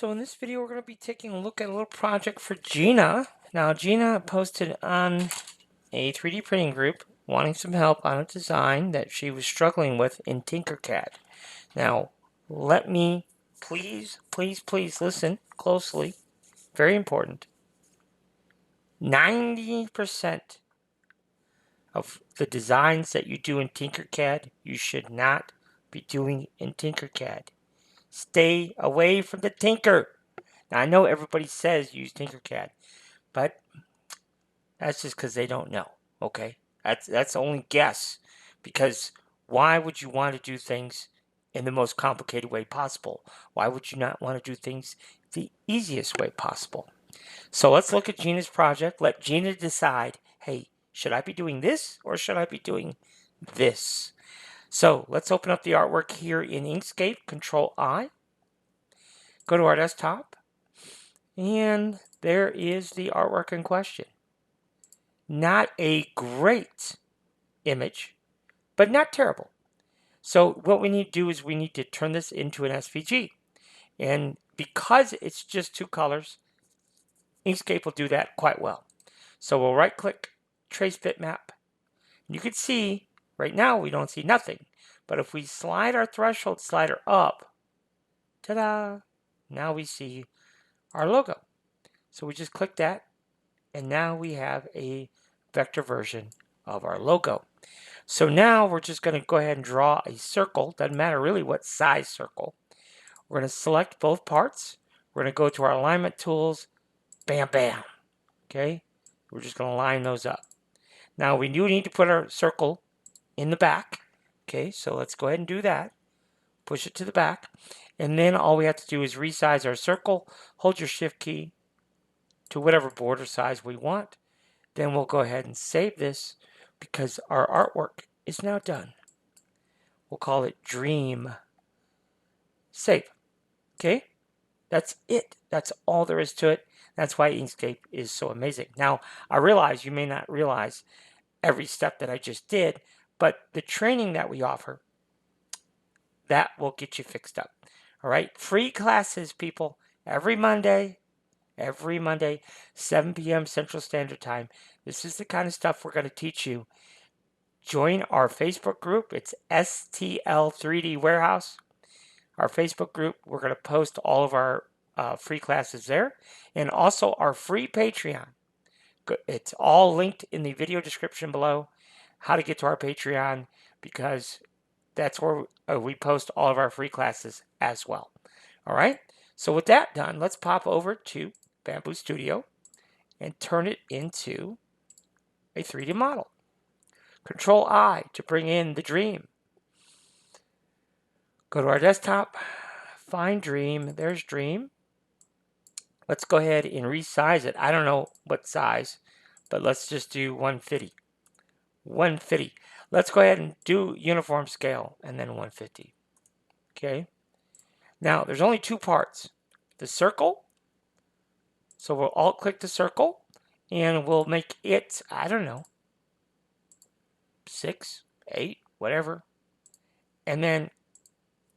So in this video, we're going to be taking a look at a little project for Gina. Now, Gina posted on a 3D printing group wanting some help on a design that she was struggling with in Tinkercad. Now, let me please listen closely. Very important. 90% of the designs that you do in Tinkercad, you should not be doing in Tinkercad. Stay away from the Tinker. Now, I know everybody says use Tinkercad, but that's just because they don't know, okay? That's only guess, because why would you want to do things in the most complicated way possible? Why would you not want to do things the easiest way possible? So let's look at Gina's project. Let Gina decide, hey, should I be doing this or should I be doing this? So let's open up the artwork here in Inkscape, Control I. Go to our desktop. And there is the artwork in question. Not a great image, but not terrible. So what we need to do is we need to turn this into an SVG. And because it's just two colors, Inkscape will do that quite well. So we'll right click, trace bitmap. You can see right now we don't see nothing. But if we slide our threshold slider up, ta-da, now we see our logo. So we just click that, and now we have a vector version of our logo. So now we're just going to go ahead and draw a circle. Doesn't matter really what size circle. We're going to select both parts. We're going to go to our alignment tools. Bam, bam. Okay. We're just going to line those up. Now we do need to put our circle in the back. Okay. So let's go ahead and do that. Push it to the back. And then all we have to do is resize our circle. Hold your shift key to whatever border size we want. Then we'll go ahead and save this because our artwork is now done. We'll call it Dream. Save. Okay? That's it. That's all there is to it. That's why Inkscape is so amazing. Now, I realize you may not realize every step that I just did, but the training that we offer, that will get you fixed up. All right? Free classes, people, every Monday, 7 p.m. Central Standard Time. This is the kind of stuff we're going to teach you. Join our Facebook group. It's STL3D Warehouse. Our Facebook group, we're going to post all of our free classes there. And also our free Patreon. It's all linked in the video description below, how to get to our Patreon, because that's where we post all of our free classes as well. All right? So with that done, let's pop over to Bambu Studio and turn it into a 3D model. Control I to bring in the dream. Go to our desktop, find dream. There's dream. Let's go ahead and resize it. I don't know what size, but let's just do 150. 150. Let's go ahead and do uniform scale and then 150. Okay. Now there's only two parts. The circle. So we'll alt click the circle and we'll make it, I don't know, 6, 8, whatever. And then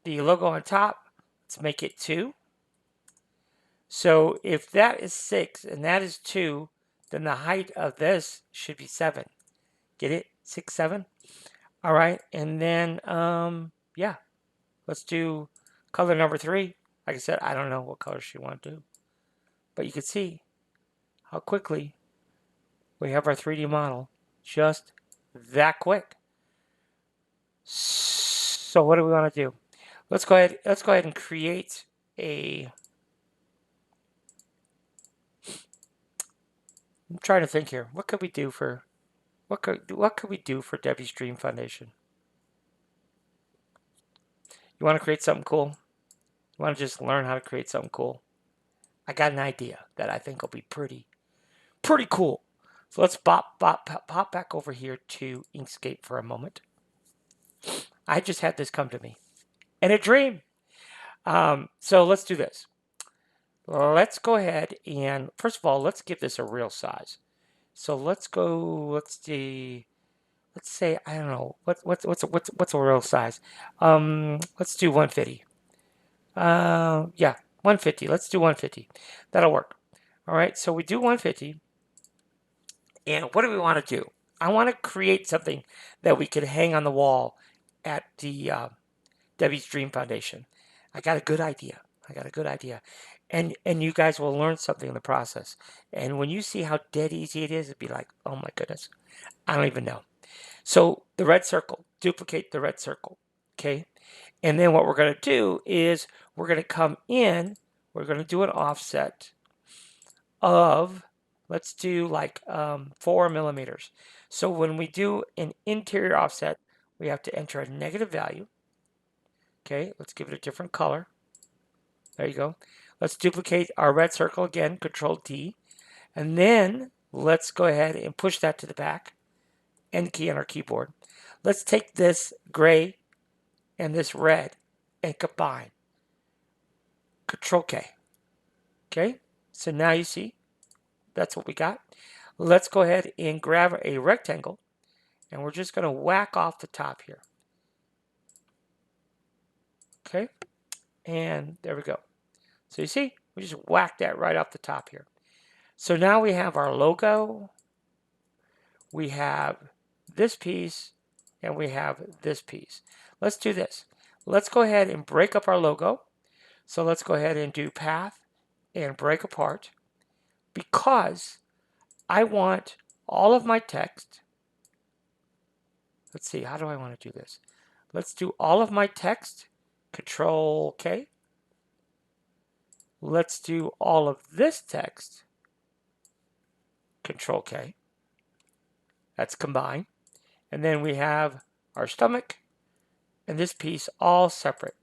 the logo on top, let's make it 2. So if that is 6 and that is 2, then the height of this should be 7. Get it? 6, 7. All right. And then, yeah, let's do color number 3. Like I said, I don't know what color she wants to do. But you can see how quickly we have our 3D model. Just that quick. So what do we want to do? Let's go ahead and create a. I'm trying to think here. What could we do for what could we do for Debbie's Dream Foundation? You want to create something cool? You want to just learn how to create something cool? I got an idea that I think will be pretty cool. So let's pop back over here to Inkscape for a moment. I just had this come to me in a dream. So let's do this. Let's go ahead and, first of all, let's give this a real size. So let's go, let's say, I don't know, what's a real size? Let's do 150. Yeah, 150. Let's do 150. That'll work. All right, so we do 150. And what do we want to do? I want to create something that we could hang on the wall at the Debbie's Dream Foundation. I got a good idea. And you guys will learn something in the process. And when you see how dead easy it is, it'd be like, oh my goodness, I don't even know. So the red circle, duplicate the red circle, okay? And then what we're going to do is we're going to come in, we're going to do an offset of, let's do like 4 millimeters. So when we do an interior offset, we have to enter a negative value. Okay, let's give it a different color. There you go. Let's duplicate our red circle again, Control D. And then let's go ahead and push that to the back. End key on our keyboard. Let's take this gray and this red and combine. Control K. Okay, so now you see that's what we got. Let's go ahead and grab a rectangle and we're just going to whack off the top here. Okay, and there we go. So you see, we just whacked that right off the top here. So now we have our logo, we have this piece, and we have this piece. Let's do this. Let's go ahead and break up our logo. So let's go ahead and do path and break apart because I want all of my text. Let's see, how do I want to do this? Let's do all of my text, Control K. Let's do all of this text, Control K. That's combined. And then we have our stomach and this piece all separate.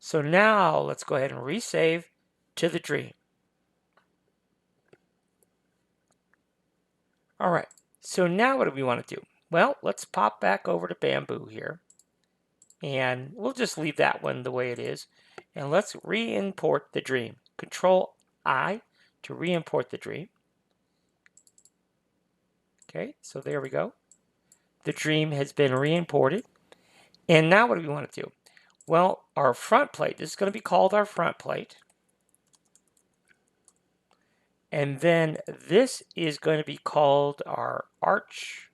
So now let's go ahead and resave to the dream. All right, so now what do we want to do? Well, let's pop back over to Bambu here. And we'll just leave that one the way it is. And let's re-import the dream. Control I to re-import the dream. Okay, so there we go. The dream has been re-imported. And now what do we want to do? Well, our front plate, this is going to be called our front plate. And then this is going to be called our arch.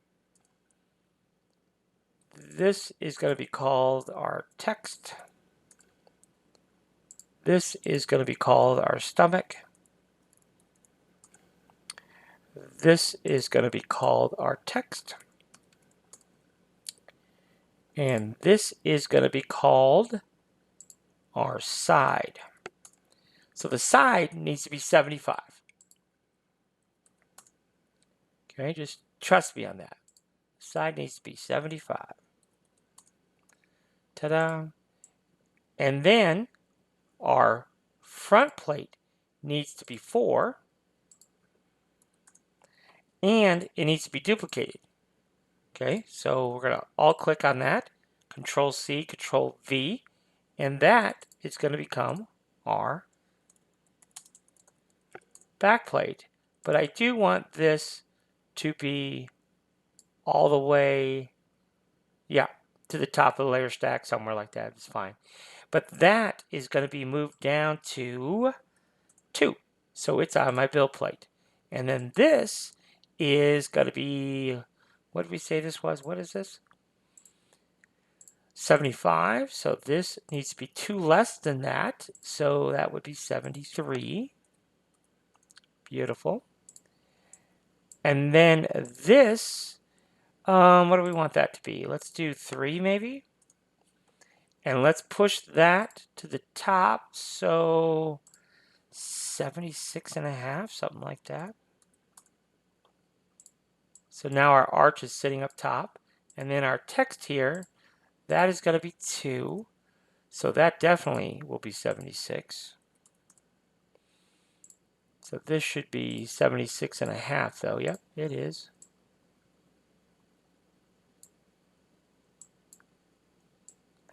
This is going to be called our text. This is going to be called our stomach. This is going to be called our text. And this is going to be called our side. So the side needs to be 75. Okay, just trust me on that. Side needs to be 75. Ta-da. And then our front plate needs to be 4. And it needs to be duplicated. Okay, so we're going to all click on that. Control C, Control V. And that is going to become our back plate. But I do want this to be all the way, yeah, to the top of the layer stack, somewhere like that. It's fine. But that is going to be moved down to 2. So it's on my build plate. And then this is going to be, what did we say this was? What is this? 75. So this needs to be 2 less than that. So that would be 73. Beautiful. And then this, what do we want that to be? Let's do 3 maybe. And let's push that to the top. So 76.5, something like that. So now our arch is sitting up top. And then our text here, that is going to be 2. So that definitely will be 76. So this should be 76.5 though. Yep, it is.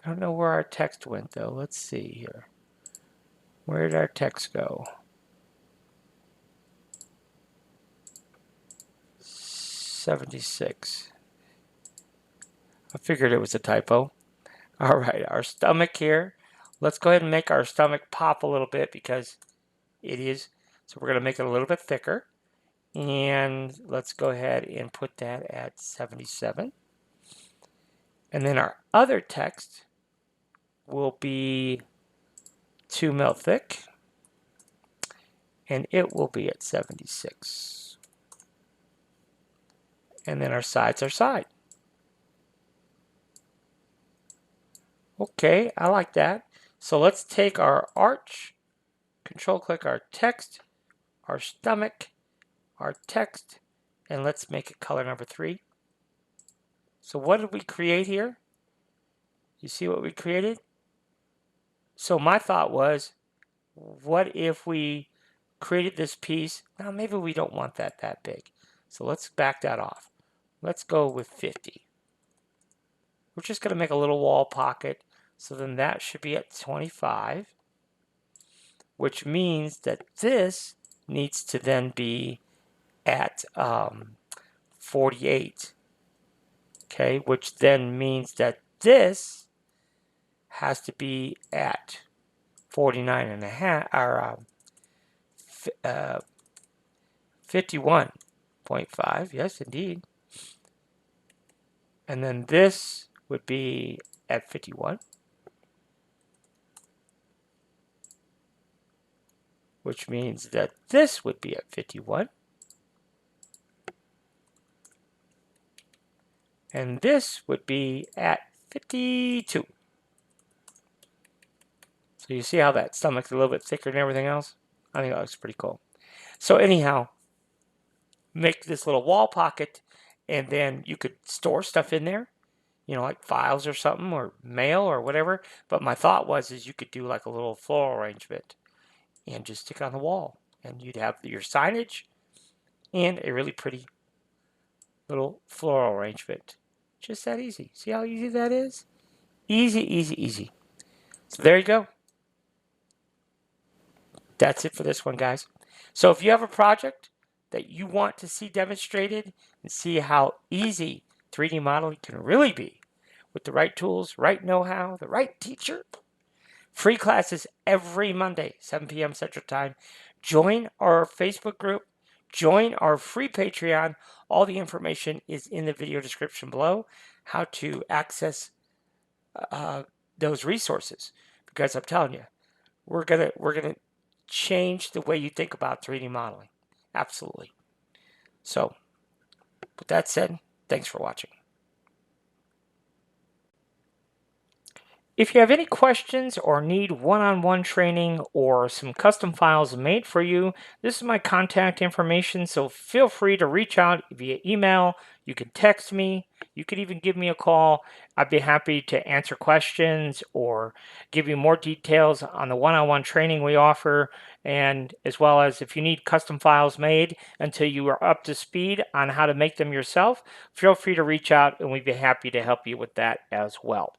I don't know where our text went though. Let's see here. Where did our text go? 76. I figured it was a typo. All right, our stomach here. let's go ahead and make our stomach pop a little bit because it is. So we're going to make it a little bit thicker. And let's go ahead and put that at 77. And then our other text will be 2 mil thick. And it will be at 76. And then our sides are side. Okay, I like that. So let's take our arch, control click our text, our stomach, our text, and let's make it color number 3. So what did we create here? You see what we created? So my thought was, what if we created this piece? Now maybe we don't want that big. So let's back that off. Let's go with 50. We're just going to make a little wall pocket. So then that should be at 25, which means that this needs to then be at 48. Okay, which then means that this has to be at 49 and a half, or 51.5. Yes, indeed. And then this would be at 51. Which means that this would be at 51. And this would be at 52. So you see how that stomach's a little bit thicker than everything else? I think that looks pretty cool. So anyhow, make this little wall pocket, and then you could store stuff in there, you know, like files or something, or mail or whatever. But my thought was is you could do like a little floral arrangement and just stick it on the wall. And you'd have your signage and a really pretty little floral arrangement. Just that easy. See how easy that is? Easy, easy, easy. So there you go. That's it for this one, guys. So if you have a project that you want to see demonstrated and see how easy 3D modeling can really be with the right tools, right know-how, the right teacher, free classes every Monday, 7 p.m. Central Time. Join our Facebook group. Join our free Patreon. All the information is in the video description below, how to access those resources. Because I'm telling you, we're gonna change the way you think about 3D modeling. Absolutely. So, with that said, thanks for watching. If you have any questions or need one-on-one training or some custom files made for you, this is my contact information, so feel free to reach out via email. You can text me. You could even give me a call. I'd be happy to answer questions or give you more details on the one-on-one training we offer, and as well as if you need custom files made until you are up to speed on how to make them yourself, feel free to reach out and we'd be happy to help you with that as well.